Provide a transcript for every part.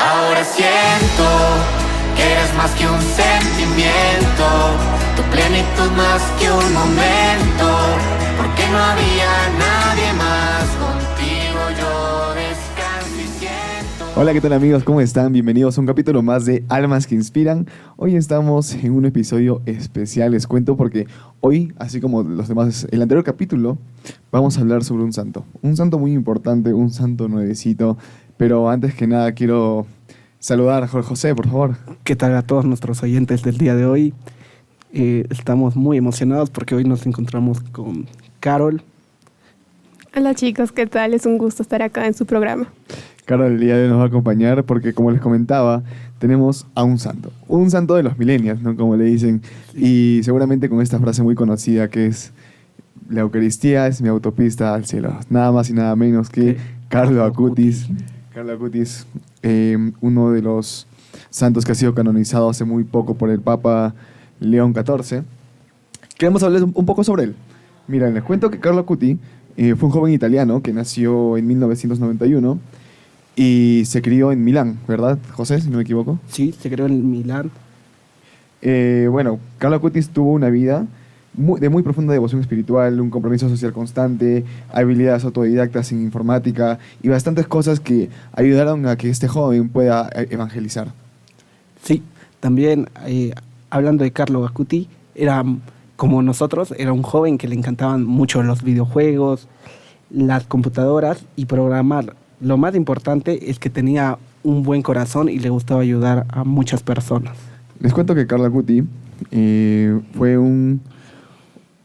Ahora siento que eres más que un sentimiento, tu plenitud más que un momento, porque no había nadie más, contigo yo descanso y siento. Hola, ¿qué tal amigos? ¿Cómo están? Bienvenidos a un capítulo más de Almas que Inspiran. Hoy estamos en un episodio especial, les cuento, porque hoy, así como los demás, el anterior capítulo, vamos a hablar sobre un santo muy importante, un santo nuevecito, pero antes que nada quiero saludar a Jorge José, por favor. ¿Qué tal a todos nuestros oyentes del día de hoy? Estamos muy emocionados porque hoy nos encontramos con Carol. Hola chicos, ¿qué tal? Es un gusto estar acá en su programa. Carol el día de hoy nos va a acompañar porque, como les comentaba, tenemos a un santo de los millennials, ¿no? Como le dicen, y seguramente con esta frase muy conocida que es: la Eucaristía es mi autopista al cielo. Nada más y nada menos que Carlo Acutis. Carlo Acutis, uno de los santos que ha sido canonizado hace muy poco por el Papa León XIV. Queremos hablar un poco sobre él. Mira, les cuento que Carlo Acutis fue un joven italiano que nació en 1991 y se crió en Milán, ¿verdad, José, si no me equivoco? Sí, se creó en Milán. Bueno, Carlo Acutis tuvo una vida de muy profunda devoción espiritual, un compromiso social constante, habilidades autodidactas en informática y bastantes cosas que ayudaron a que este joven pueda evangelizar. Sí, también hablando de Carlo Acutis, era como nosotros, era un joven que le encantaban mucho los videojuegos, las computadoras y programar. Lo más importante es que tenía un buen corazón y le gustaba ayudar a muchas personas. Les cuento que Carlo Acutis fue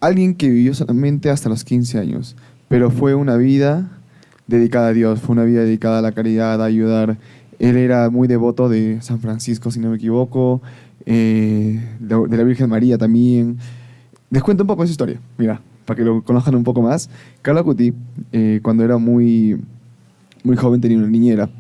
alguien que vivió solamente hasta los 15 años, pero fue una vida dedicada a Dios, fue una vida dedicada a la caridad, a ayudar. Él era muy devoto de San Francisco, si no me equivoco, de la Virgen María también. Les cuento un poco de su historia, mira, para que lo conozcan un poco más. Carlo Acutis, cuando era muy joven, tenía una niñera.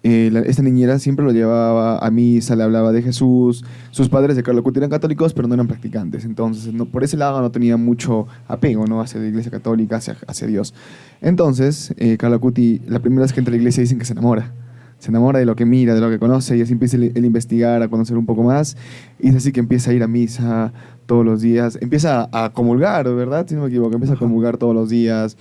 Esta niñera siempre lo llevaba a misa, le hablaba de Jesús. Sus padres de Carlo Acutis eran católicos, pero no eran practicantes. Entonces, por ese lado no tenía mucho apego, ¿no?, hacia la iglesia católica, hacia Dios. Entonces, Carlo Acutis, la primera vez que entra a la iglesia, dicen que se enamora. Se enamora de lo que mira, de lo que conoce, y así empieza él a investigar, a conocer un poco más. Y es así que empieza a ir a misa todos los días. Empieza a comulgar, ¿verdad? Si no me equivoco, empieza a comulgar todos los días.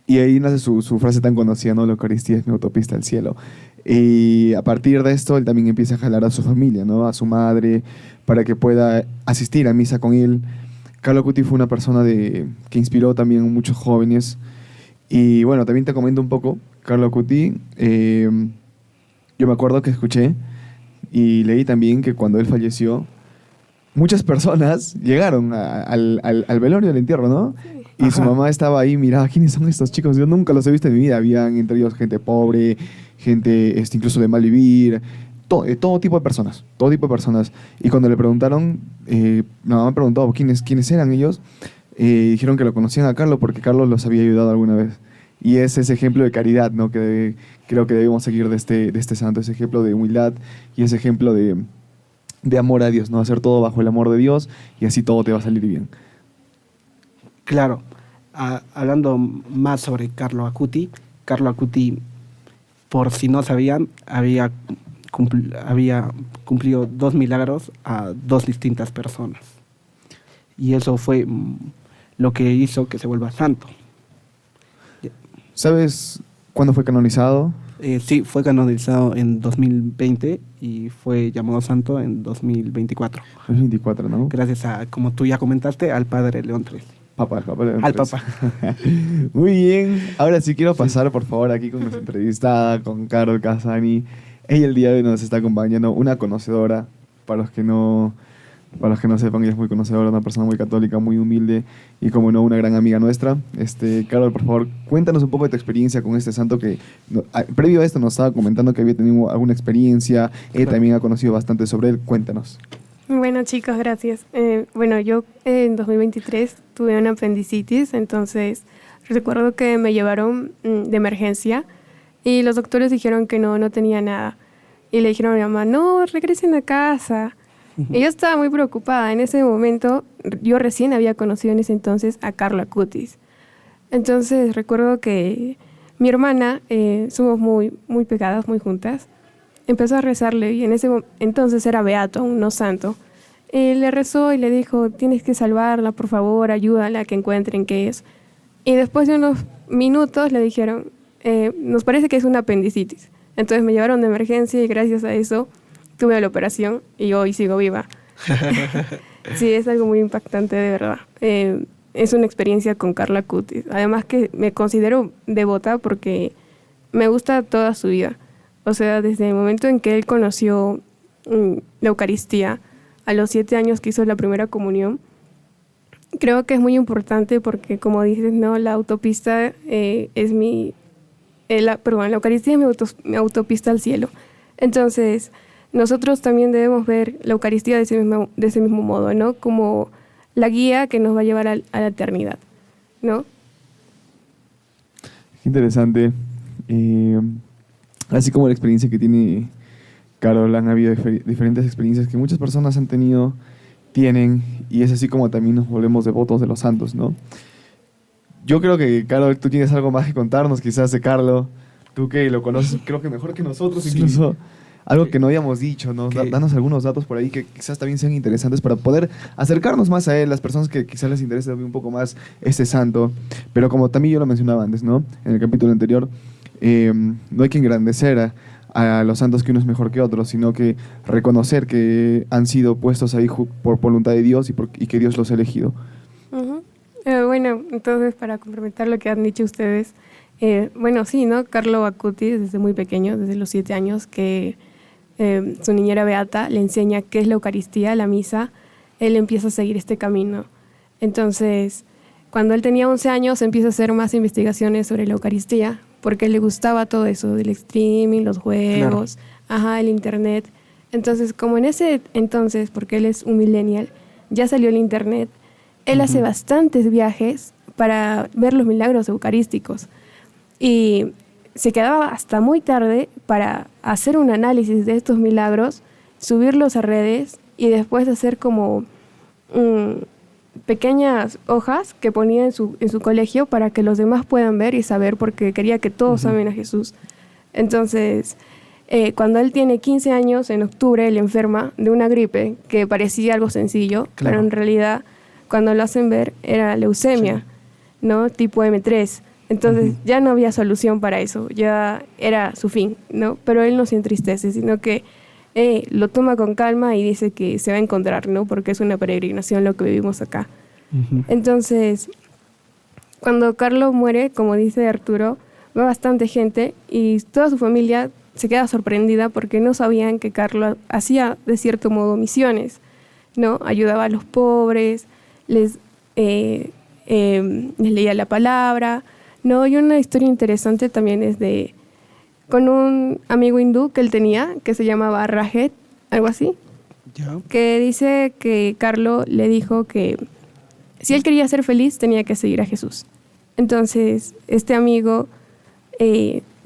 Y ahí nace su frase tan conocida, ¿no? La Eucaristía es mi autopista al cielo. Y a partir de esto, él también empieza a jalar a su familia, ¿no? A su madre, para que pueda asistir a misa con él. Carlo Acutis fue una persona que inspiró también a muchos jóvenes. Y bueno, también te comento un poco. Carlo Acutis, yo me acuerdo que escuché y leí también que cuando él falleció, muchas personas llegaron al velorio, al entierro, ¿no? Y su mamá estaba ahí, miraba, ¿quiénes son estos chicos? Yo nunca los he visto en mi vida. Habían entre ellos gente pobre, gente incluso de mal vivir, todo tipo de personas, todo tipo de personas. Y cuando le preguntaron, la mamá preguntó quiénes eran ellos, dijeron que lo conocían a Carlos porque Carlos los había ayudado alguna vez. Y es ese ejemplo de caridad, ¿no?, que creo que debemos seguir de este santo, ese ejemplo de humildad y ese ejemplo de amor a Dios, ¿no? Hacer todo bajo el amor de Dios y así todo te va a salir bien. Claro, hablando más sobre Carlo Acutis, por si no sabían, había cumplido 2 milagros a 2 distintas personas. Y eso fue lo que hizo que se vuelva santo. ¿Sabes cuándo fue canonizado? Sí, fue canonizado en 2020 y fue llamado santo en 2024. 2024, ¿no? Gracias a, como tú ya comentaste, al padre León XIII. Al Papa. Muy bien. Ahora sí quiero pasar, por favor, aquí con nuestra entrevistada, con Carol Casani. Ella el día de hoy nos está acompañando, una conocedora, para los que no sepan, ella es muy conocedora, una persona muy católica, muy humilde y, como no, una gran amiga nuestra. Carol, por favor, cuéntanos un poco de tu experiencia con este santo que, previo a esto, nos estaba comentando que había tenido alguna experiencia. Ella también ha conocido bastante sobre él. Cuéntanos. Bueno chicos, gracias. Yo en 2023 tuve una apendicitis, entonces recuerdo que me llevaron de emergencia y los doctores dijeron que no tenía nada. Y le dijeron a mi mamá, no, regresen a casa. Y yo estaba muy preocupada. En ese momento, yo recién había conocido en ese entonces a Carlo Acutis. Entonces recuerdo que mi hermana, somos muy, muy pegadas, muy juntas, empezó a rezarle y entonces era beato, aún no santo. Le rezó y le dijo, tienes que salvarla, por favor, ayúdala a que encuentren qué es. Y después de unos minutos le dijeron, nos parece que es una apendicitis. Entonces me llevaron de emergencia y gracias a eso tuve la operación y hoy sigo viva. Sí, es algo muy impactante, de verdad. Es una experiencia con Carlo Acutis. Además que me considero devota porque me gusta toda su vida. O sea, desde el momento en que él conoció la Eucaristía, a los 7 años que hizo la primera comunión, creo que es muy importante porque, como dices, ¿no? La autopista es la Eucaristía es mi autopista al cielo. Entonces, nosotros también debemos ver la Eucaristía de ese mismo modo, ¿no? Como la guía que nos va a llevar a la eternidad, ¿no? Interesante. Así como la experiencia que tiene Carol, han habido diferentes experiencias que muchas personas han tenido, tienen, y es así como también nos volvemos devotos de los santos, ¿no? Yo creo que, Carol, tú tienes algo más que contarnos, quizás de Carlo, tú que lo conoces, creo que mejor que nosotros, incluso algo que no habíamos dicho, ¿no? Danos algunos datos por ahí que quizás también sean interesantes para poder acercarnos más a él, las personas que quizás les interese un poco más este santo. Pero como también yo lo mencionaba antes, ¿no? En el capítulo anterior, no hay que engrandecer a los santos que uno es mejor que otros, sino que reconocer que han sido puestos ahí por voluntad de Dios y que Dios los ha elegido. Uh-huh. Bueno, entonces para complementar lo que han dicho ustedes, bueno, sí, ¿no? Carlo Acutis desde muy pequeño, desde los 7 años, que su niñera beata le enseña qué es la Eucaristía, la misa, él empieza a seguir este camino. Entonces, cuando él tenía 11 años, empieza a hacer más investigaciones sobre la Eucaristía, porque le gustaba todo eso, del streaming, los juegos, claro. El internet. Entonces, como en ese entonces, porque él es un millennial, ya salió el internet, él hace bastantes viajes para ver los milagros eucarísticos. Y se quedaba hasta muy tarde para hacer un análisis de estos milagros, subirlos a redes y después hacer como pequeñas hojas que ponía en su colegio para que los demás puedan ver y saber, porque quería que todos amen a Jesús. Entonces, cuando él tiene 15 años, en octubre, él enferma de una gripe que parecía algo sencillo, claro. Pero en realidad, cuando lo hacen ver, era leucemia, sí. ¿No? Tipo M3. Entonces, ya no había solución para eso, ya era su fin, ¿no? Pero él no se entristece, sino que lo toma con calma y dice que se va a encontrar, ¿no? Porque es una peregrinación lo que vivimos acá. Entonces, cuando Carlos muere, como dice Arturo, va bastante gente y toda su familia se queda sorprendida porque no sabían que Carlos hacía, de cierto modo, misiones, ¿no? Ayudaba a los pobres, les leía la palabra, ¿no? Y una historia interesante también es con un amigo hindú que él tenía, que se llamaba Rajet, algo así, que dice que Carlo le dijo que si él quería ser feliz tenía que seguir a Jesús. Entonces este amigo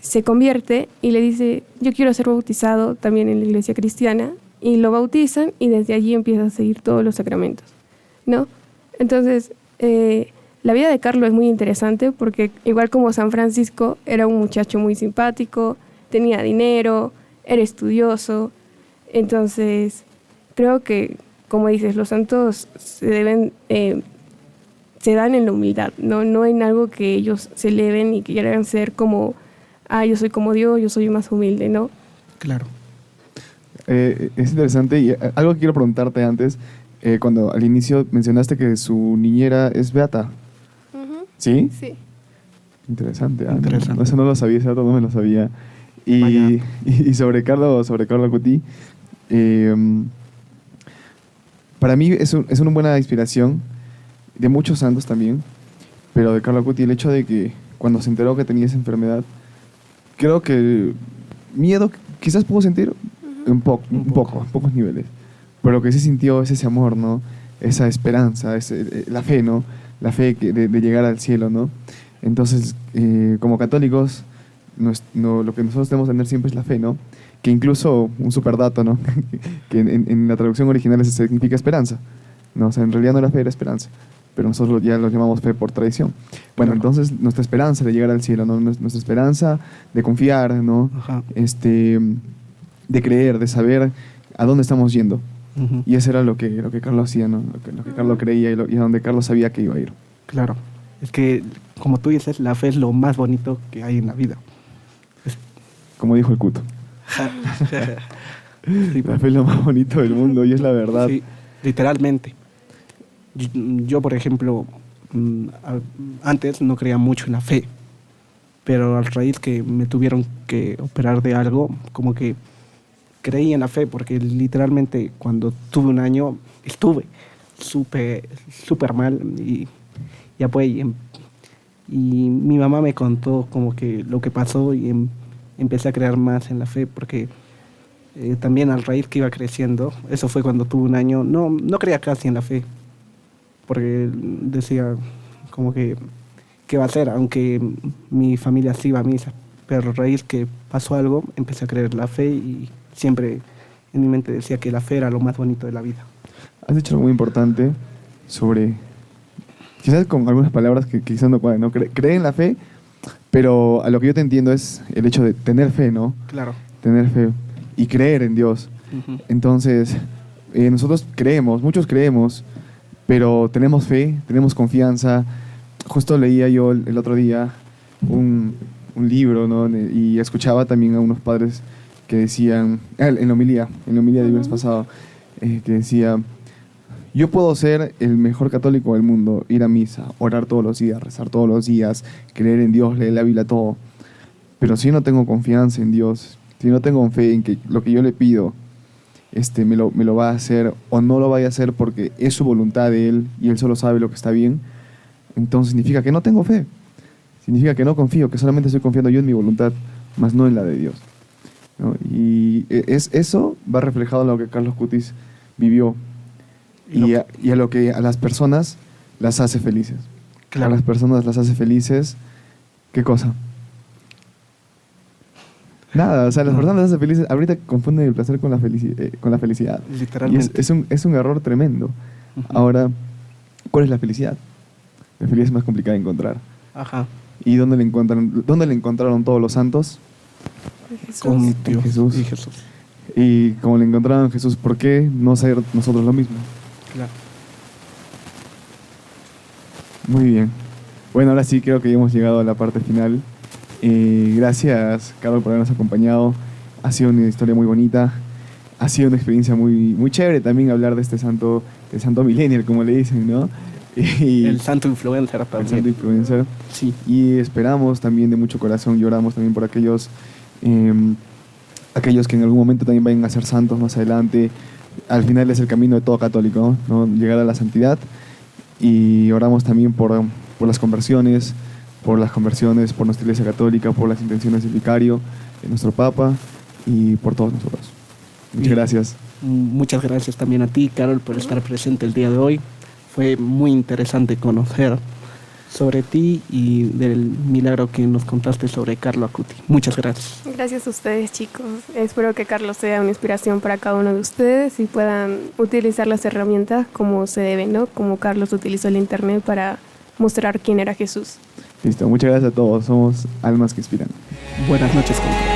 se convierte y le dice, yo quiero ser bautizado también en la iglesia cristiana, y lo bautizan y desde allí empieza a seguir todos los sacramentos, ¿no? Entonces la vida de Carlo es muy interesante porque, igual como San Francisco, era un muchacho muy simpático, tenía dinero, era estudioso. Entonces, creo que, como dices, los santos se dan en la humildad, no en algo que ellos se eleven y quieran ser como, yo soy como Dios, yo soy más humilde, ¿no? Claro. Es interesante, y algo que quiero preguntarte antes, cuando al inicio mencionaste que su niñera es beata. ¿Sí? Sí. Interesante. No, eso no lo sabía, ese dato no me lo sabía. Y sobre Carlo Acutis, para mí es una buena inspiración, de muchos santos también, pero de Carlo Acutis, el hecho de que cuando se enteró que tenía esa enfermedad, creo que miedo quizás pudo sentir un poco, a pocos niveles, pero lo que sí sintió es ese amor, ¿no? Esa esperanza, la fe, ¿no? La fe de llegar al cielo, ¿no? Entonces, como católicos, lo que nosotros debemos tener siempre es la fe, ¿no? Que incluso, un superdato, ¿no? que en la traducción original significa esperanza, ¿no? O sea, en realidad no era fe, era esperanza. pero nosotros ya lo llamamos fe por tradición. Bueno, Claro. entonces nuestra esperanza de llegar al cielo, ¿no? Nuestra esperanza de confiar, ¿no? Ajá. De creer, de saber a dónde estamos yendo. Ujú. Y eso era lo que Carlos hacía, ¿no? Lo que Carlos creía y a donde Carlos sabía que iba a ir. Claro. Es que, como tú dices, la fe es lo más bonito que hay en la vida. Como dijo el Cuto. Sí, La fe es lo más bonito del mundo y es la verdad. sí, literalmente. Yo, por ejemplo, antes no creía mucho en la fe, pero a raíz que me tuvieron que operar de algo, como que creí en la fe, porque literalmente cuando tuve un año estuve súper mal y ya pues, y mi mamá me contó como que lo que pasó y empecé a creer más en la fe, porque también al raíz que iba creciendo, eso fue cuando tuve un año, no creía casi en la fe, porque decía como que, ¿qué va a hacer? Aunque mi familia sí iba a misa, pero a raíz que pasó algo, empecé a creer en la fe y siempre en mi mente decía que la fe era lo más bonito de la vida. Has dicho algo muy importante sobre, quizás con algunas palabras que quizás no cuadran, ¿no? Cree en la fe, pero a lo que yo te entiendo es el hecho de tener fe, ¿no? Claro. Tener fe y creer en Dios. Ujú. Entonces, nosotros creemos, muchos creemos, pero tenemos fe, tenemos confianza. Justo leía yo el otro día un libro, ¿no? Y escuchaba también a unos padres que decían, en la homilía del viernes pasado, que decía, yo puedo ser el mejor católico del mundo, ir a misa, orar todos los días, rezar todos los días, creer en Dios, leer la Biblia, todo. Pero si no tengo confianza en Dios, si no tengo fe en que lo que yo le pido me lo va a hacer o no lo vaya a hacer porque es su voluntad de Él y Él solo sabe lo que está bien, entonces significa que no tengo fe. Significa que no confío, que solamente estoy confiando yo en mi voluntad, más no en la de Dios, ¿no? Y eso va reflejado en lo que Carlos Cutis vivió y a lo que a las personas las hace felices. Claro. A las personas las hace felices, ¿qué cosa? Nada, o sea, las No. personas las hace felices. Ahorita confunden el placer con la felicidad. Y Literalmente. es un error tremendo. Ujú. Ahora, ¿cuál es la felicidad? La felicidad es más complicada de encontrar. Ajá. ¿Y dónde le encontraron todos los santos? Jesús. Con Dios Jesús. y Jesús. Y como le encontraron a Jesús, ¿por qué no hacer nosotros lo mismo? Claro. Muy bien. Bueno, ahora sí creo que ya hemos llegado a la parte final. Gracias, Carlos, por habernos acompañado. Ha sido una historia muy bonita. Ha sido una experiencia muy chévere también hablar de este santo, el santo millennial, como le dicen, ¿no? Y El santo influencer el también. santo influencer. Sí. Y esperamos también de mucho corazón, lloramos también por aquellos que en algún momento también vayan a ser santos más adelante. Al final es el camino de todo católico, ¿no? Llegar a la santidad. Y oramos también por las conversiones, por nuestra Iglesia Católica, por las intenciones del vicario, de nuestro Papa y por todos nosotros. Muchas Bien. gracias. Muchas gracias también a ti, Carol, por estar presente el día de hoy. Fue muy interesante conocer sobre ti y del milagro que nos contaste sobre Carlo Acuti. Muchas gracias. Gracias a ustedes, chicos. Espero que Carlos sea una inspiración para cada uno de ustedes y puedan utilizar las herramientas como se deben, ¿no? Como Carlos utilizó el internet para mostrar quién era Jesús. Listo, muchas gracias a todos. Somos almas que inspiran. Buenas noches, compañeros.